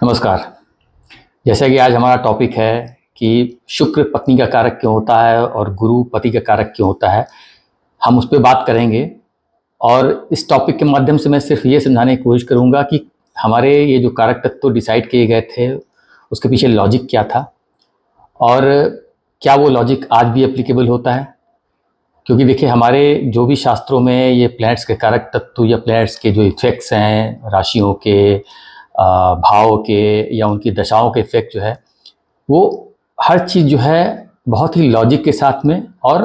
नमस्कार। जैसा कि आज हमारा टॉपिक है कि शुक्र पत्नी का कारक क्यों होता है और गुरु पति का कारक क्यों होता है, हम उस पर बात करेंगे। और इस टॉपिक के माध्यम से मैं सिर्फ ये समझाने की कोशिश करूँगा कि हमारे ये जो कारक तत्व डिसाइड किए गए थे उसके पीछे लॉजिक क्या था और क्या वो लॉजिक आज भी एप्लीकेबल होता है। क्योंकि देखिए, हमारे जो भी शास्त्रों में ये प्लैनेट्स के कारक तत्व या प्लैनेट्स के जो इफेक्ट्स हैं, राशियों के, भाव के या उनकी दशाओं के इफेक्ट जो है, वो हर चीज़ जो है बहुत ही लॉजिक के साथ में और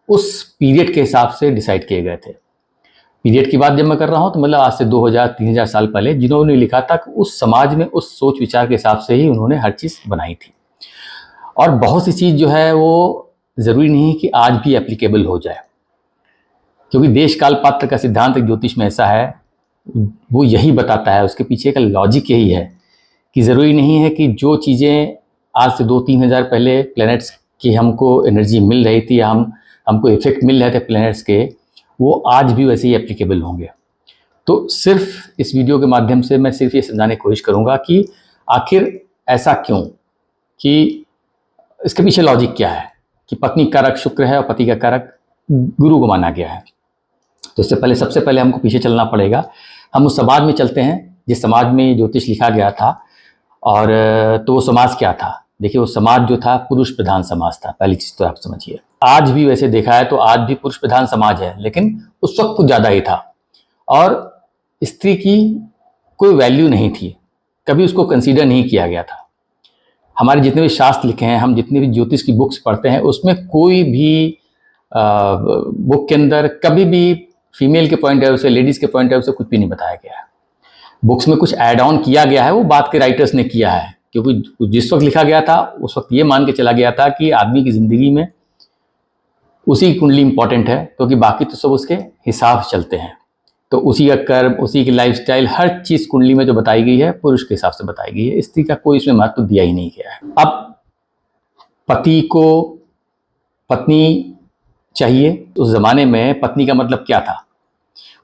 उस पीरियड के हिसाब से डिसाइड किए गए थे। पीरियड की बात जब मैं कर रहा हूँ तो मतलब आज से 2000-3000 साल पहले जिन्होंने लिखा था कि उस समाज में उस सोच विचार के हिसाब से ही उन्होंने हर चीज़ बनाई थी। और बहुत सी चीज़ जो है वो ज़रूरी नहीं है कि आज भी एप्लीकेबल हो जाए, क्योंकि देश काल पात्र का सिद्धांत ज्योतिष में ऐसा है, वो यही बताता है, उसके पीछे का लॉजिक यही है कि ज़रूरी नहीं है कि जो चीज़ें आज से 2-3 हज़ार पहले प्लैनेट्स की हमको एनर्जी मिल रही थी या हमको इफेक्ट मिल रहे थे प्लैनेट्स के, वो आज भी वैसे ही एप्लीकेबल होंगे। तो सिर्फ इस वीडियो के माध्यम से मैं सिर्फ ये समझाने की कोशिश करूँगा कि आखिर ऐसा क्यों, कि इसके पीछे लॉजिक क्या है कि पत्नी कारक शुक्र है और पति का कारक गुरु को माना गया है। तो इससे पहले सबसे पहले हमको पीछे चलना पड़ेगा। हम उस समाज में चलते हैं जिस समाज में ज्योतिष लिखा गया था। और तो वो समाज क्या था? देखिए, वो समाज जो था पुरुष प्रधान समाज था। पहली चीज़ तो आप समझिए। आज भी वैसे देखा है तो आज भी पुरुष प्रधान समाज है, लेकिन उस वक्त कुछ ज़्यादा ही था। और स्त्री की कोई वैल्यू नहीं थी, कभी उसको कंसीडर नहीं किया गया था। हमारे जितने भी शास्त्र लिखे हैं, हम जितने भी ज्योतिष की बुक्स पढ़ते हैं, उसमें कोई भी बुक के अंदर कभी भी फीमेल के पॉइंट ऑफ व्यू से, लेडीज़ के पॉइंट ऑफ व्यू से कुछ भी नहीं बताया गया है। बुक्स में कुछ ऐड ऑन किया गया है, वो बात के राइटर्स ने किया है, क्योंकि जिस वक्त लिखा गया था उस वक्त ये मान के चला गया था कि आदमी की ज़िंदगी में उसी की कुंडली इंपॉर्टेंट है, क्योंकि बाकी तो सब उसके हिसाब से चलते हैं। तो उसी का कर्म, उसी की लाइफस्टाइल, हर चीज़ कुंडली में जो बताई गई है पुरुष के हिसाब से बताई गई है। स्त्री का कोई इसमें महत्व दिया ही नहीं गया है। अब पति को पत्नी चाहिए। उस ज़माने में पत्नी का मतलब क्या था?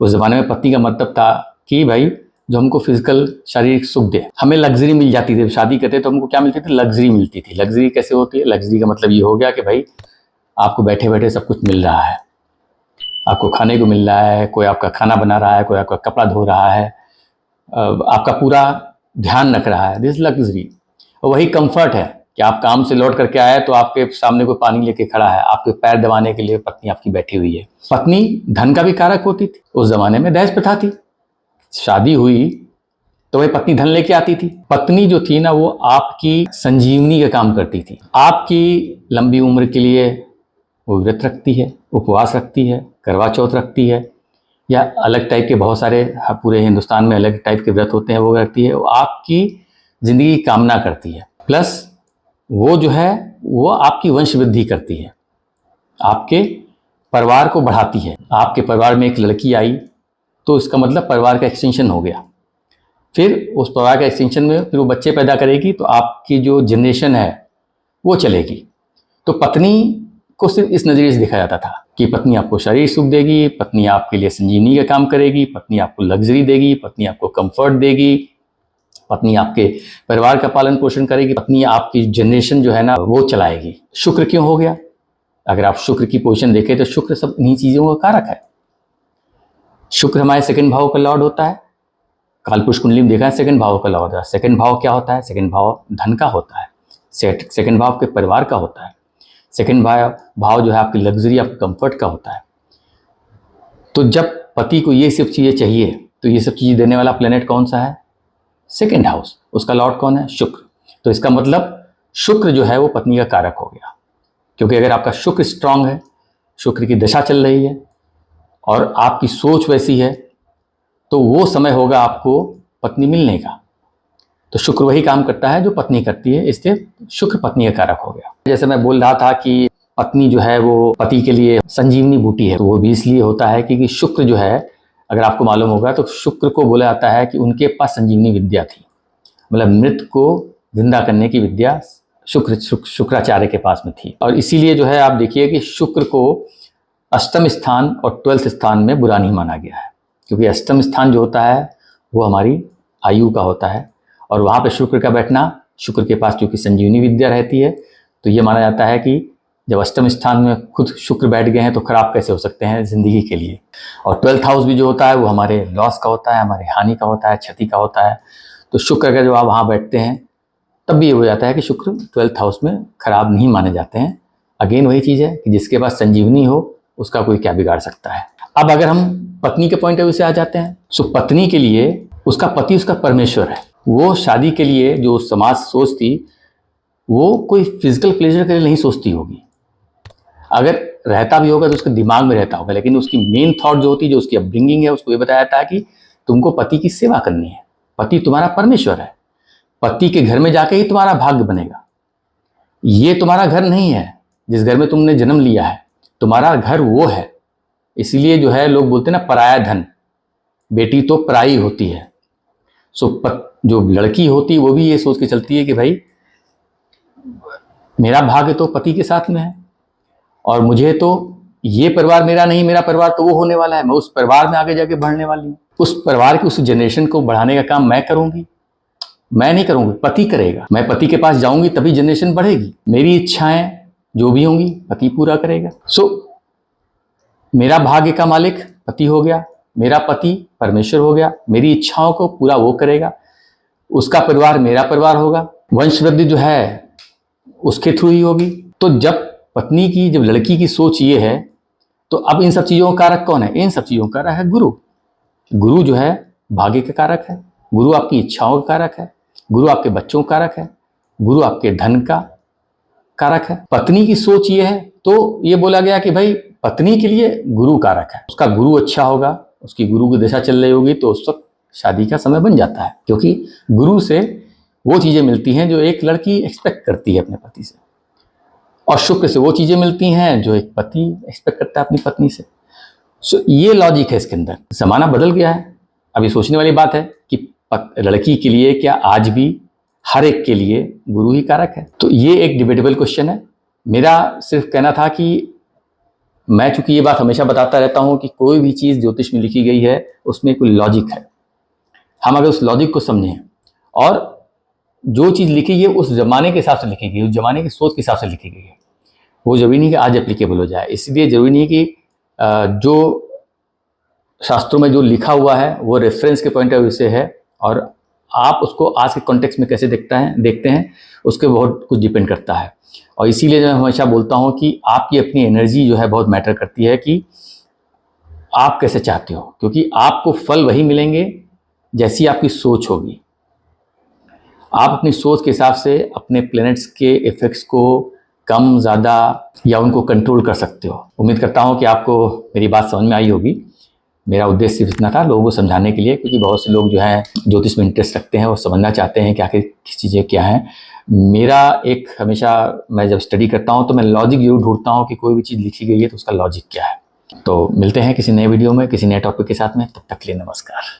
उस ज़माने में पत्नी का मतलब था कि भाई जो हमको फिजिकल शारीरिक सुख दे, हमें लग्जरी मिल जाती थी। शादी करते तो हमको क्या मिलती थी? लग्जरी मिलती थी। लग्जरी कैसे होती है? लग्जरी का मतलब ये हो गया कि भाई आपको बैठे बैठे सब कुछ मिल रहा है, आपको खाने को मिल रहा है, कोई आपका खाना बना रहा है, कोई आपका कपड़ा धो रहा है, आपका पूरा ध्यान रख रहा है। This luxury. और वही कंफर्ट है कि आप काम से लौट करके आए तो आपके सामने कोई पानी लेके खड़ा है, आपके पैर दबाने के लिए पत्नी आपकी बैठी हुई है। पत्नी धन का भी कारक होती थी। उस जमाने में दहेज प्रथा थी। शादी हुई तो वही पत्नी धन लेके आती थी। पत्नी जो थी ना, वो आपकी संजीवनी का काम करती थी। आपकी लंबी उम्र के लिए वो व्रत रखती है, उपवास रखती है, करवा चौथ रखती है, या अलग टाइप के बहुत सारे पूरे हिंदुस्तान में अलग टाइप के व्रत होते हैं, वो रखती है। वो आपकी ज़िंदगी की कामना करती है। प्लस वो जो है वो आपकी वंश वृद्धि करती है, आपके परिवार को बढ़ाती है। आपके परिवार में एक लड़की आई तो इसका मतलब परिवार का एक्सटेंशन हो गया। फिर उस परिवार का एक्सटेंशन में फिर वो बच्चे पैदा करेगी तो आपकी जो जनरेशन है वो चलेगी। तो पत्नी को सिर्फ इस नज़रिए से देखा जाता था कि पत्नी आपको शारीरिक सुख देगी, पत्नी आपके लिए संजीवनी का काम करेगी, पत्नी आपको लग्जरी देगी, पत्नी आपको कंफर्ट देगी, पत्नी आपके परिवार का पालन पोषण करेगी, पत्नी आपकी जनरेशन जो है ना वो चलाएगी। शुक्र क्यों हो गया? अगर आप शुक्र की पोजीशन देखें तो शुक्र सब इन्हीं चीज़ों का कारक है। शुक्र हमारे सेकंड भाव का लॉर्ड होता है। कालपुरुष कुंडली में देखा है सेकंड भाव का लॉर्ड होता है। सेकंड भाव क्या होता है? सेकंड भाव धन का होता है। सेकंड भाव के परिवार का होता है। सेकंड भाव जो है आपकी लग्जरी, आपके कंफर्ट का होता है। तो जब पति को ये सब चीज़ें चाहिए तो ये सब चीज़ें देने वाला प्लेनेट कौन सा है? Second house. उसका लॉर्ड कौन है? शुक्र। तो इसका मतलब शुक्र जो है वो पत्नी का कारक हो गया, क्योंकि अगर आपका शुक्र स्ट्रांग है, शुक्र की दशा चल रही है और आपकी सोच वैसी है, तो वो समय होगा आपको पत्नी मिलने का। तो शुक्र वही काम करता है जो पत्नी करती है, इसलिए शुक्र पत्नी का कारक हो गया। जैसे मैं बोल रहा था कि पत्नी जो है वो पति के लिए संजीवनी बूटी है, तो वो भी इसलिए होता है क्योंकि शुक्र जो है, अगर आपको मालूम होगा तो शुक्र को बोला जाता है कि उनके पास संजीवनी विद्या थी। मतलब मृत को जिंदा करने की विद्या शुक्राचार्य के पास में थी। और इसीलिए जो है आप देखिए कि शुक्र को अष्टम स्थान और 12th स्थान में बुरा नहीं माना गया है, क्योंकि अष्टम स्थान जो होता है वो हमारी आयु का होता है और वहाँ पे शुक्र का बैठना, शुक्र के पास क्योंकि संजीवनी विद्या रहती है, तो ये माना जाता है कि जब अष्टम स्थान में खुद शुक्र बैठ गए हैं तो खराब कैसे हो सकते हैं जिंदगी के लिए। और 12th हाउस भी जो होता है वो हमारे लॉस का होता है, हमारे हानि का होता है, क्षति का होता है। तो शुक्र अगर जब आप वहाँ बैठते हैं तब भी ये हो जाता है कि शुक्र 12th हाउस में खराब नहीं माने जाते हैं। अगेन वही चीज़ है कि जिसके पास संजीवनी हो उसका कोई क्या बिगाड़ सकता है। अब अगर हम पत्नी के पॉइंट ऑफ व्यू से आ जाते हैं, सो पत्नी के लिए उसका पति उसका परमेश्वर है। वो शादी के लिए जो समाज सोचती, वो कोई फिजिकल प्लेजर के लिए नहीं सोचती होगी। अगर रहता भी होगा तो उसके दिमाग में रहता होगा, लेकिन उसकी मेन थॉट जो होती है, जो उसकी अपब्रिंगिंग है, उसको ये बताया जाता है कि तुमको पति की सेवा करनी है। पति तुम्हारा परमेश्वर है। पति के घर में जाके ही तुम्हारा भाग्य बनेगा। ये तुम्हारा घर नहीं है जिस घर में तुमने जन्म लिया है, तुम्हारा घर वो है। इसीलिए जो है लोग बोलते हैं ना, पराया धन, बेटी तो पराई होती है। सो जो लड़की होती है वो भी ये सोच के चलती है कि भाई मेरा भाग्य तो पति के साथ में है, और मुझे तो ये परिवार मेरा नहीं, मेरा परिवार तो वो होने वाला है, मैं उस परिवार में आगे जाके बढ़ने वाली हूँ। उस परिवार की उस जनरेशन को बढ़ाने का काम मैं करूंगी, मैं नहीं करूंगी, पति करेगा। मैं पति के पास जाऊंगी तभी जनरेशन बढ़ेगी। मेरी इच्छाएं जो भी होंगी पति पूरा करेगा। सो मेरा भाग्य का मालिक पति हो गया, मेरा पति परमेश्वर हो गया। मेरी इच्छाओं को पूरा वो करेगा, उसका परिवार मेरा परिवार होगा, वंश वृद्धि जो है उसके थ्रू ही होगी। तो जब पत्नी की, जब लड़की की सोच ये है, तो अब इन सब चीज़ों का कारक कौन है? इन सब चीज़ों का कारक है गुरु। गुरु जो है भाग्य का कारक है, गुरु आपकी इच्छाओं का कारक है, गुरु आपके बच्चों का कारक है, गुरु आपके धन का कारक है। पत्नी की सोच ये है तो ये बोला गया कि भाई पत्नी के लिए गुरु कारक है। उसका गुरु अच्छा होगा, उसकी गुरु की दिशा चल रही होगी, तो उस वक्त शादी का समय बन जाता है, क्योंकि गुरु से वो चीज़ें मिलती हैं जो एक लड़की एक्सपेक्ट करती है अपने पति से, और शुक्र से वो चीज़ें मिलती हैं जो एक पति एक्सपेक्ट करता है अपनी पत्नी से। सो ये लॉजिक है इसके अंदर। ज़माना बदल गया है। अब ये सोचने वाली बात है कि लड़की के लिए क्या आज भी हर एक के लिए गुरु ही कारक है? तो ये एक डिबेटेबल क्वेश्चन है। मेरा सिर्फ कहना था कि मैं चूंकि ये बात हमेशा बताता रहता हूँ कि कोई भी चीज़ ज्योतिष में लिखी गई है उसमें कोई लॉजिक है। हम अगर उस लॉजिक को समझें, और जो चीज़ लिखी गई है उस जमाने के हिसाब से लिखी गई, उस जमाने की सोच के हिसाब से लिखी गई है, वो जरूरी नहीं कि आज एप्लीकेबल हो जाए। इसलिए जरूरी नहीं कि जो शास्त्रों में जो लिखा हुआ है वो रेफरेंस के पॉइंट ऑफ व्यू से है, और आप उसको आज के कॉन्टेक्स्ट में कैसे देखते हैं उसके बहुत कुछ डिपेंड करता है। और इसीलिए मैं हमेशा बोलता हूँ कि आपकी अपनी एनर्जी जो है बहुत मैटर करती है कि आप कैसे चाहते हो, क्योंकि आपको फल वही मिलेंगे जैसी आपकी सोच होगी। आप अपनी सोच के हिसाब से अपने प्लैनेट्स के इफेक्ट्स को कम ज़्यादा या उनको कंट्रोल कर सकते हो। उम्मीद करता हूँ कि आपको मेरी बात समझ में आई होगी। मेरा उद्देश्य सिर्फ इतना था, लोगों को समझाने के लिए, क्योंकि बहुत से लोग जो हैं ज्योतिष में इंटरेस्ट रखते हैं और समझना चाहते हैं कि आखिर किस चीज़ें क्या हैं। मेरा एक हमेशा, मैं जब स्टडी करता हूँ तो मैं लॉजिक जरूर ढूंढता हूँ कि कोई भी चीज़ लिखी गई है तो उसका लॉजिक क्या है। तो मिलते हैं किसी नए वीडियो में किसी नए टॉपिक के साथ में, तब तक के लिए नमस्कार।